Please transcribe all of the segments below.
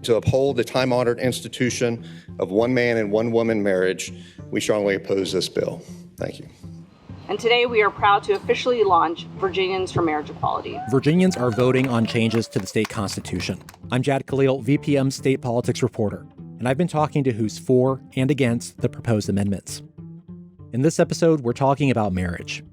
To uphold the time-honored institution of one man and one woman marriage, we strongly oppose this bill. Thank you. And today we are proud to officially launch Virginians for Marriage Equality. Virginians are voting on changes to the state constitution. I'm Jad Khalil, VPM state politics reporter, and I've been talking to who's for and against the proposed amendments. In this episode, we're talking about marriage.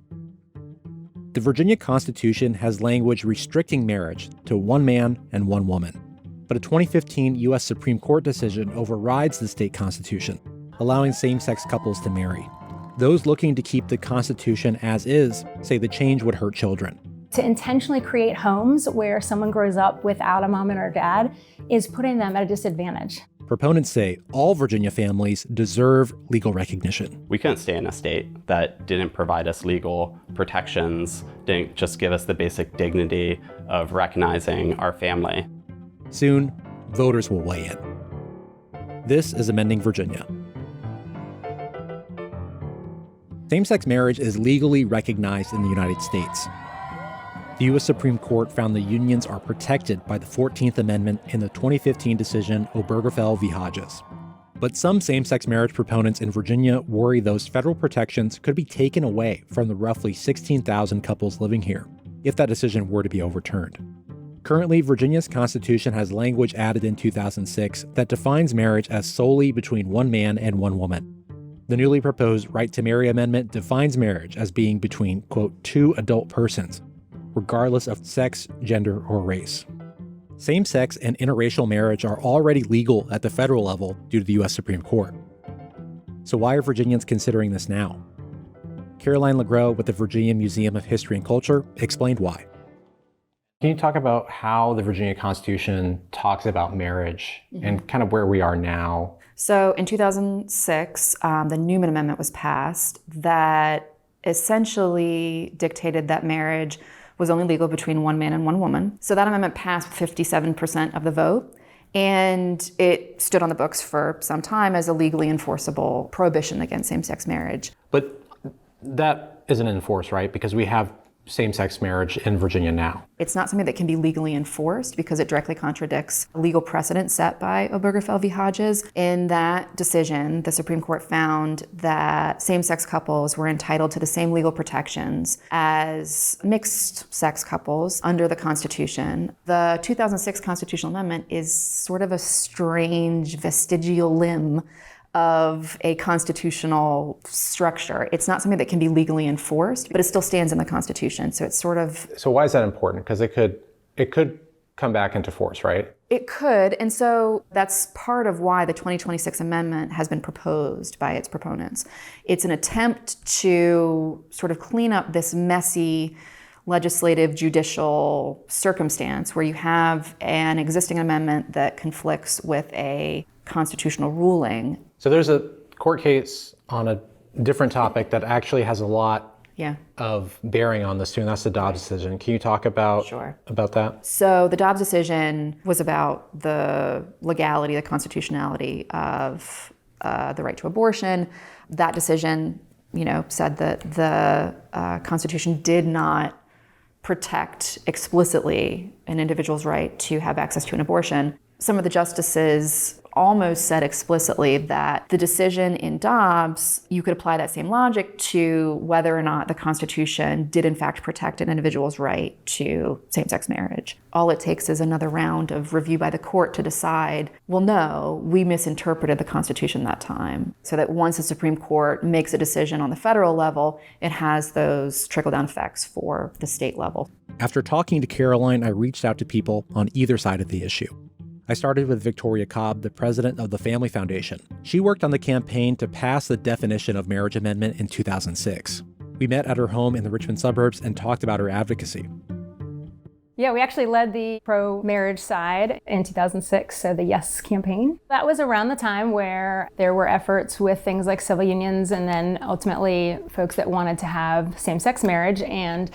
The Virginia Constitution has language restricting marriage to one man and one woman. But a 2015 U.S. Supreme Court decision overrides the state constitution, allowing same-sex couples to marry. Those looking to keep the Constitution as is say the change would hurt children. To intentionally create homes where someone grows up without a mom and or dad is putting them at a disadvantage. Proponents say all Virginia families deserve legal recognition. We couldn't stay in a state that didn't provide us legal protections, didn't just give us the basic dignity of recognizing our family. Soon, voters will weigh in. This is Amending Virginia. Same-sex marriage is legally recognized in the United States. The U.S. Supreme Court found the unions are protected by the 14th Amendment in the 2015 decision Obergefell v. Hodges. But some same-sex marriage proponents in Virginia worry those federal protections could be taken away from the roughly 16,000 couples living here if that decision were to be overturned. Currently, Virginia's constitution has language added in 2006 that defines marriage as solely between one man and one woman. The newly proposed Right to Marry Amendment defines marriage as being between, quote, two adult persons, regardless of sex, gender, or race. Same-sex and interracial marriage are already legal at the federal level due to the U.S. Supreme Court. So why are Virginians considering this now? Caroline LeGros with the Virginia Museum of History and Culture explained why. Can you talk about how the Virginia Constitution talks about marriage and kind of where we are now? So in 2006, the Newman Amendment was passed that essentially dictated that marriage was only legal between one man and one woman. So that amendment passed with 57% of the vote, and it stood on the books for some time as a legally enforceable prohibition against same-sex marriage. But that isn't enforced, right? Because we have same-sex marriage in Virginia now. It's not something that can be legally enforced because it directly contradicts a legal precedent set by Obergefell v. Hodges. In that decision, the Supreme Court found that same-sex couples were entitled to the same legal protections as mixed-sex couples under the Constitution. The 2006 Constitutional Amendment is sort of a strange vestigial limb of a constitutional structure. It's not something that can be legally enforced, but it still stands in the Constitution. So it's sort of... So why is that important? Because it could come back into force, right? It could, and so that's part of why the 2026 amendment has been proposed by its proponents. It's an attempt to sort of clean up this messy legislative judicial circumstance where you have an existing amendment that conflicts with a constitutional ruling. So there's a court case on a different topic that actually has a lot of bearing on this too, and that's the Dobbs decision. Can you talk about that? So the Dobbs decision was about the legality, the constitutionality of the right to abortion. That decision, said that the Constitution did not protect explicitly an individual's right to have access to an abortion. Some of the justices almost said explicitly that the decision in Dobbs, you could apply that same logic to whether or not the Constitution did in fact protect an individual's right to same-sex marriage. All it takes is another round of review by the court to decide, well, no, we misinterpreted the Constitution that time. So that once the Supreme Court makes a decision on the federal level, it has those trickle-down effects for the state level. After talking to Caroline, I reached out to people on either side of the issue. I started with Victoria Cobb, the president of the Family Foundation. She worked on the campaign to pass the definition of marriage amendment in 2006. We met at her home in the Richmond suburbs and talked about her advocacy. Yeah, we actually led the pro-marriage side in 2006, so the Yes campaign. That was around the time where there were efforts with things like civil unions and then ultimately folks that wanted to have same-sex marriage. And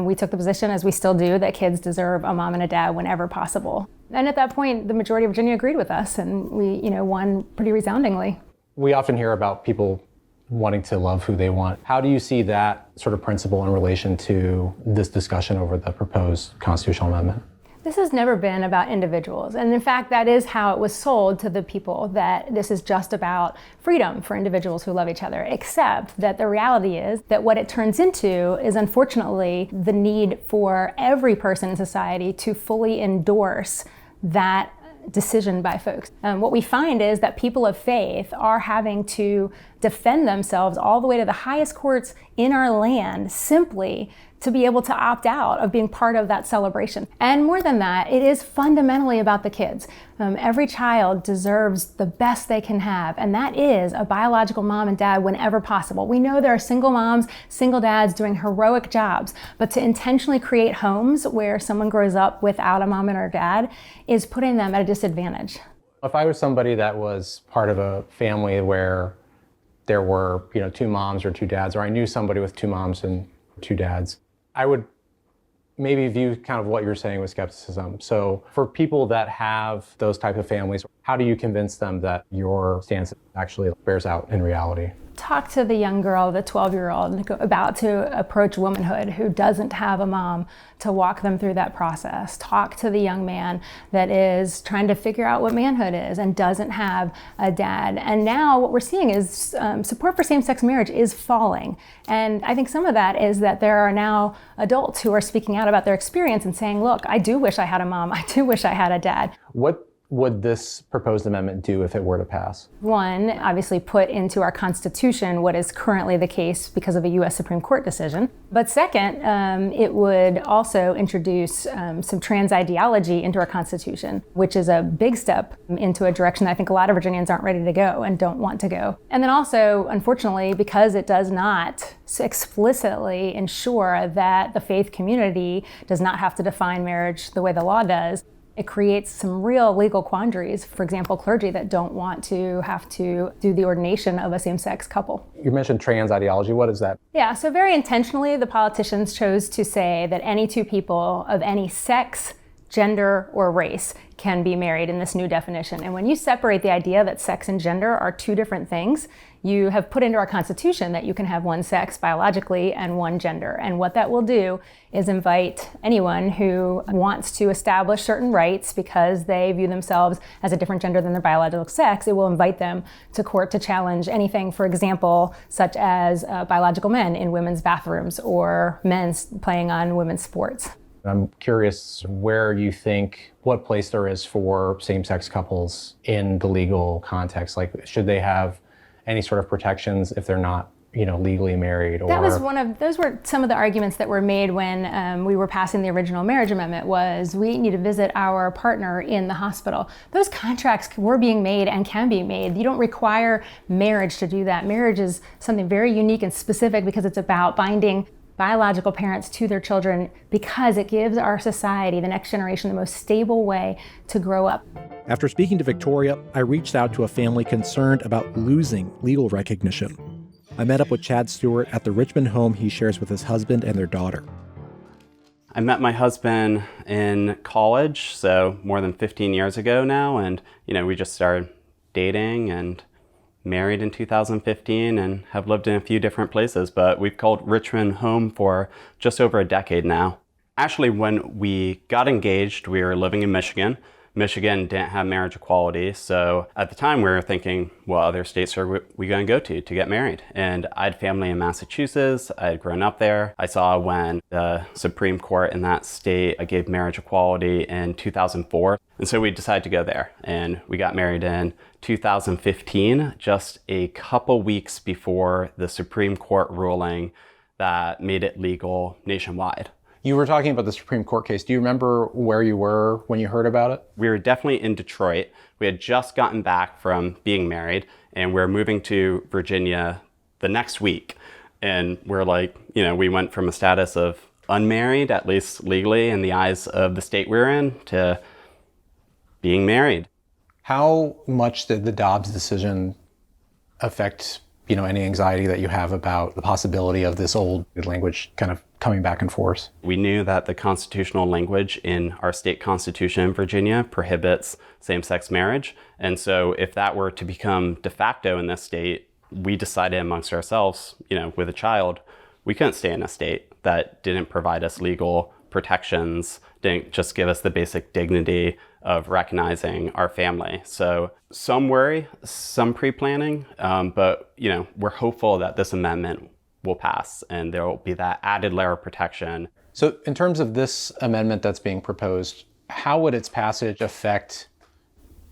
we took the position, as we still do, that kids deserve a mom and a dad whenever possible. And at that point, the majority of Virginia agreed with us, and we, won pretty resoundingly. We often hear about people wanting to love who they want. How do you see that sort of principle in relation to this discussion over the proposed constitutional amendment? This has never been about individuals. And in fact, that is how it was sold to the people, that this is just about freedom for individuals who love each other, except that the reality is that what it turns into is, unfortunately, the need for every person in society to fully endorse that decision by folks. What we find is that people of faith are having to defend themselves all the way to the highest courts in our land simply to be able to opt out of being part of that celebration. And more than that, it is fundamentally about the kids. Every child deserves the best they can have, and that is a biological mom and dad whenever possible. We know there are single moms, single dads doing heroic jobs, but to intentionally create homes where someone grows up without a mom and or dad is putting them at a disadvantage. If I was somebody that was part of a family where there were, two moms or two dads, or I knew somebody with two moms and two dads, I would maybe view kind of what you're saying with skepticism. So for people that have those type of families, how do you convince them that your stance actually bears out in reality? Talk to the young girl, the 12-year-old, about to approach womanhood who doesn't have a mom to walk them through that process. Talk to the young man that is trying to figure out what manhood is and doesn't have a dad. And now what we're seeing is support for same-sex marriage is falling. And I think some of that is that there are now adults who are speaking out about their experience and saying, look, I do wish I had a mom. I do wish I had a dad. What would this proposed amendment do if it were to pass? One, obviously put into our Constitution what is currently the case because of a U.S. Supreme Court decision. But second, it would also introduce some trans ideology into our Constitution, which is a big step into a direction that I think a lot of Virginians aren't ready to go and don't want to go. And then also, unfortunately, because it does not explicitly ensure that the faith community does not have to define marriage the way the law does, it creates some real legal quandaries. For example, clergy that don't want to have to do the ordination of a same-sex couple. You mentioned trans ideology. What is that? Yeah, so very intentionally, the politicians chose to say that any two people of any sex, gender, or race can be married in this new definition. And when you separate the idea that sex and gender are two different things, you have put into our Constitution that you can have one sex biologically and one gender. And what that will do is invite anyone who wants to establish certain rights because they view themselves as a different gender than their biological sex, it will invite them to court to challenge anything, for example, such as biological men in women's bathrooms or men playing on women's sports. I'm curious where you think, what place there is for same-sex couples in the legal context. Like, should they have any sort of protections if they're not, legally married? Or Those were some of the arguments that were made when we were passing the original marriage amendment was we need to visit our partner in the hospital. Those contracts were being made and can be made. You don't require marriage to do that. Marriage is something very unique and specific because it's about binding biological parents to their children because it gives our society, the next generation, the most stable way to grow up. After speaking to Victoria, I reached out to a family concerned about losing legal recognition. I met up with Chad Stewart at the Richmond home he shares with his husband and their daughter. I met my husband in college, so more than 15 years ago now, and we just started dating and married in 2015 and have lived in a few different places, but we've called Richmond home for just over a decade now. Actually, when we got engaged, we were living in Michigan. Michigan didn't have marriage equality, so at the time we were thinking, what other states are we going to go to get married? And I had family in Massachusetts. I had grown up there. I saw when the Supreme Court in that state gave marriage equality in 2004. And so we decided to go there, and we got married in 2015, just a couple weeks before the Supreme Court ruling that made it legal nationwide. You were talking about the Supreme Court case. Do you remember where you were when you heard about it? We were definitely in Detroit. We had just gotten back from being married, and we're moving to Virginia the next week. And we're like, we went from a status of unmarried, at least legally in the eyes of the state we're in, to being married. How much did the Dobbs decision affect, any anxiety that you have about the possibility of this old language kind of coming back and forth? We knew that the constitutional language in our state constitution in Virginia prohibits same-sex marriage. And so if that were to become de facto in this state, we decided amongst ourselves, with a child, we couldn't stay in a state that didn't provide us legal protections didn't just give us the basic dignity of recognizing our family. So some worry, some pre-planning, but we're hopeful that this amendment will pass and there will be that added layer of protection. So in terms of this amendment that's being proposed, how would its passage affect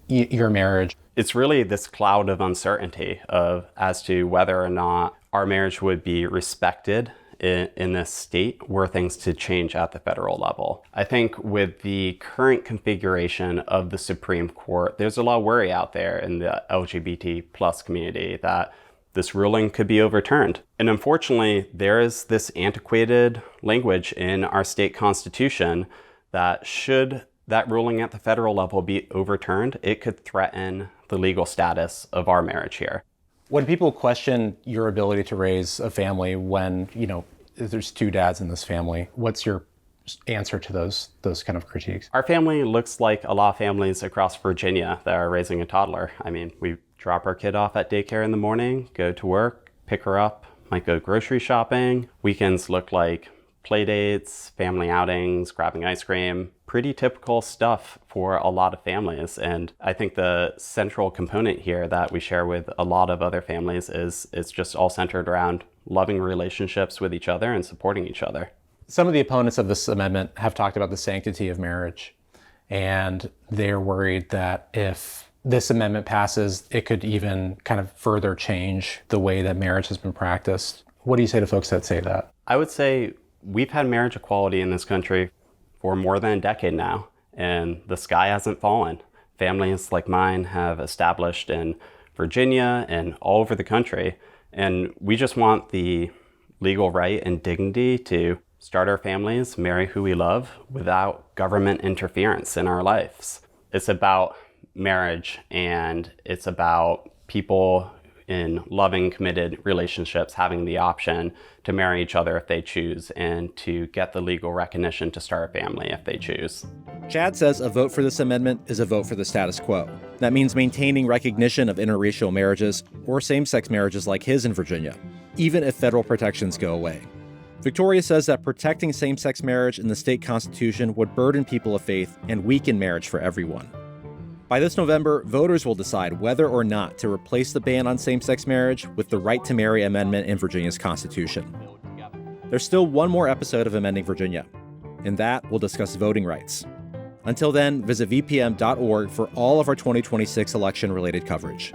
your marriage? It's really this cloud of uncertainty as to whether or not our marriage would be respected in this state were things to change at the federal level. I think with the current configuration of the Supreme Court, there's a lot of worry out there in the LGBT plus community that this ruling could be overturned. And unfortunately, there is this antiquated language in our state constitution that should that ruling at the federal level be overturned, it could threaten the legal status of our marriage here. When people question your ability to raise a family when, there's two dads in this family, what's your answer to those kind of critiques? Our family looks like a lot of families across Virginia that are raising a toddler. I mean, we drop our kid off at daycare in the morning, go to work, pick her up, might go grocery shopping. Weekends look like play dates, family outings, grabbing ice cream. Pretty typical stuff for a lot of families. And I think the central component here that we share with a lot of other families is it's just all centered around loving relationships with each other and supporting each other. Some of the opponents of this amendment have talked about the sanctity of marriage, and they're worried that if this amendment passes, it could even kind of further change the way that marriage has been practiced. What do you say to folks that say that? I would say we've had marriage equality in this country for more than a decade now, and the sky hasn't fallen. Families like mine have established in Virginia and all over the country, and we just want the legal right and dignity to start our families, marry who we love without government interference in our lives. It's about marriage, and it's about people in loving, committed relationships having the option to marry each other if they choose and to get the legal recognition to start a family if they choose. Chad says a vote for this amendment is a vote for the status quo. That means maintaining recognition of interracial marriages or same-sex marriages like his in Virginia, even if federal protections go away. Victoria says that protecting same-sex marriage in the state constitution would burden people of faith and weaken marriage for everyone. By this November, voters will decide whether or not to replace the ban on same-sex marriage with the right to marry amendment in Virginia's constitution. There's still one more episode of Amending Virginia. In that, we'll discuss voting rights. Until then, visit vpm.org for all of our 2026 election-related coverage.